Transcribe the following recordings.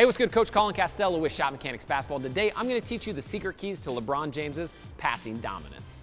Hey, what's good? Coach Colin Castello with Shot Mechanics Basketball. Today, I'm going to teach you the secret keys to LeBron James's passing dominance.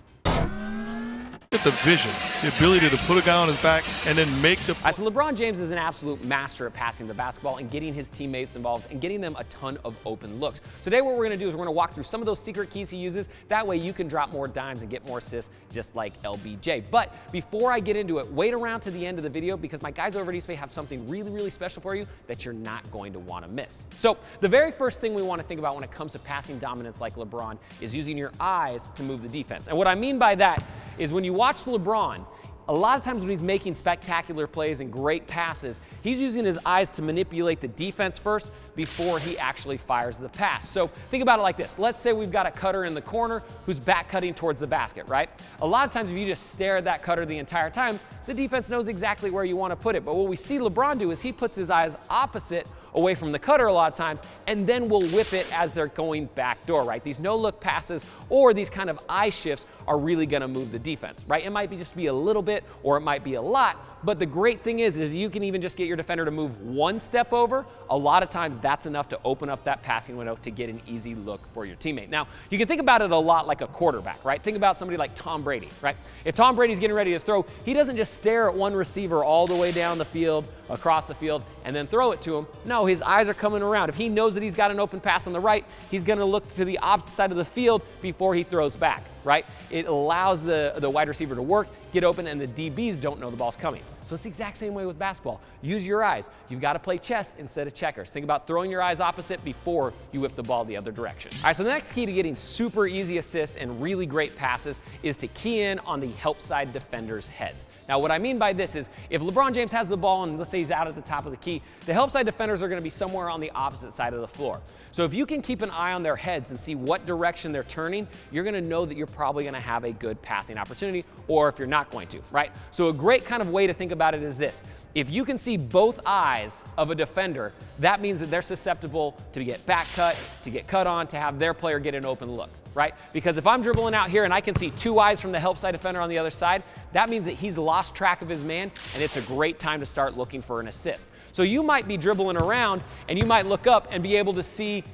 At the vision, the ability to put a guy on his back and then make the... All right, so LeBron James is an absolute master at passing the basketball and getting his teammates involved and getting them a ton of open looks. Today, what we're going to do is we're going to walk through some of those secret keys he uses. That way, you can drop more dimes and get more assists just like LBJ. But before I get into it, wait around to the end of the video because my guys over at East Bay have something really, really special for you that you're not going to want to miss. So the very first thing we want to think about when it comes to passing dominance like LeBron is using your eyes to move the defense. And what I mean by that is when you watch LeBron, a lot of times when he's making spectacular plays and great passes, he's using his eyes to manipulate the defense first before he actually fires the pass. So think about it like this. Let's say we've got a cutter in the corner who's back cutting towards the basket, right? A lot of times if you just stare at that cutter the entire time, the defense knows exactly where you want to put it. But what we see LeBron do is he puts his eyes opposite away from the cutter a lot of times, and then we'll whip it as they're going back door, right? These no-look passes or these kind of eye shifts are really going to move the defense, right? It might just be a little bit or it might be a lot, but the great thing is you can even just get your defender to move one step over. A lot of times that's enough to open up that passing window to get an easy look for your teammate. Now, you can think about it a lot like a quarterback, right? Think about somebody like Tom Brady, right? If Tom Brady's getting ready to throw, he doesn't just stare at one receiver all the way down the field, across the field, and then throw it to him. No, his eyes are coming around. If he knows that he's got an open pass on the right, he's going to look to the opposite side of the field before he throws back, right? It allows the wide receiver to work, get open, and the DBs don't know the ball's coming. So it's the exact same way with basketball. Use your eyes. You've got to play chess instead of checkers. Think about throwing your eyes opposite before you whip the ball the other direction. All right, so the next key to getting super easy assists and really great passes is to key in on the help side defenders' heads. Now, what I mean by this is if LeBron James has the ball and let's say he's out at the top of the key, the help side defenders are going to be somewhere on the opposite side of the floor. So if you can keep an eye on their heads and see what direction they're turning, you're going to know that you're probably going to have a good passing opportunity, or if you're not going to, right? So a great kind of way to think about it is this. If you can see both eyes of a defender, that means that they're susceptible to get back cut, to get cut on, to have their player get an open look, right? Because if I'm dribbling out here and I can see two eyes from the help side defender on the other side, that means that he's lost track of his man, and it's a great time to start looking for an assist. So you might be dribbling around and you might look up and be able to see,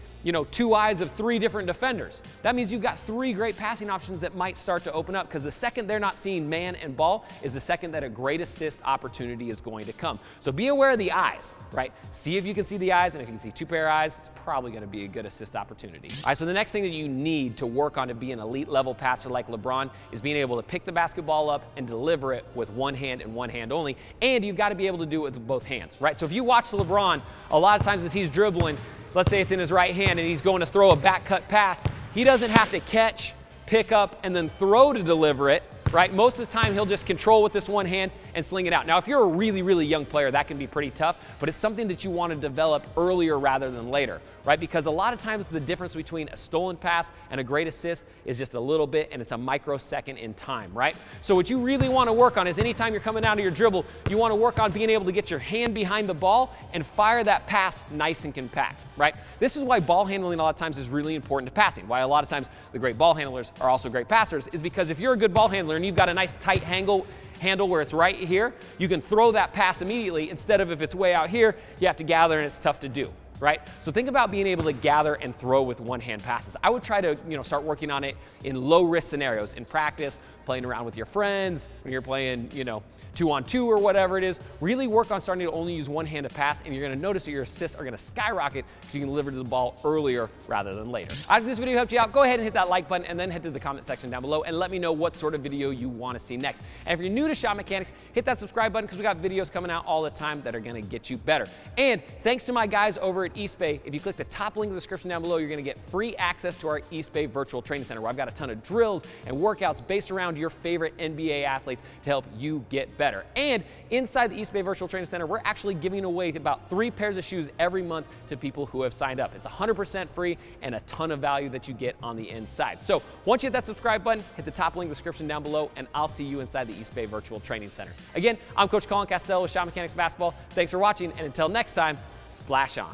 two eyes of three different defenders. That means you've got three great passing options that might start to open up because the second they're not seeing man and ball is the second that a great assist opportunity is going to come. So be aware of the eyes, right? See if you can see the eyes, and if you can see two pair of eyes, it's probably going to be a good assist opportunity. All right, so the next thing that you need to work on to be an elite level passer like LeBron is being able to pick the basketball up and deliver it with one hand and one hand only, and you've got to be able to do it with both hands, right? So if you watch LeBron, a lot of times as he's dribbling, let's say it's in his right hand and he's going to throw a back cut pass, he doesn't have to catch, pick up, and then throw to deliver it, right? Most of the time he'll just control with this one hand and sling it out. Now, if you're a really, really young player, that can be pretty tough, but it's something that you want to develop earlier rather than later, right? Because a lot of times the difference between a stolen pass and a great assist is just a little bit, and it's a microsecond in time, right? So what you really want to work on is anytime you're coming out of your dribble, you want to work on being able to get your hand behind the ball and fire that pass nice and compact, right? This is why ball handling a lot of times is really important to passing. Why a lot of times the great ball handlers are also great passers is because if you're a good ball handler and you've got a nice tight handle where it's right here, you can throw that pass immediately instead of if it's way out here, you have to gather and it's tough to do, right? So think about being able to gather and throw with one-hand passes. I would try to, start working on it in low-risk scenarios, in practice, playing around with your friends, when you're playing, 2-on-2 or whatever it is. Really work on starting to only use one hand to pass, and you're going to notice that your assists are going to skyrocket because you can deliver the ball earlier rather than later. If this video helped you out, go ahead and hit that like button and then head to the comment section down below and let me know what sort of video you want to see next. And if you're new to Shot Mechanics, hit that subscribe button because we got videos coming out all the time that are going to get you better. And thanks to my guys over at East Bay, if you click the top link in the description down below, you're going to get free access to our East Bay Virtual Training Center where I've got a ton of drills and workouts based around your favorite NBA athletes to help you get better. And inside the East Bay Virtual Training Center, we're actually giving away about 3 pairs of shoes every month to people who have signed up. It's 100% free and a ton of value that you get on the inside. So once you hit that subscribe button, hit the top link in the description down below, and I'll see you inside the East Bay Virtual Training Center. Again, I'm Coach Colin Castello with Shot Mechanics Basketball. Thanks for watching, and until next time, splash on.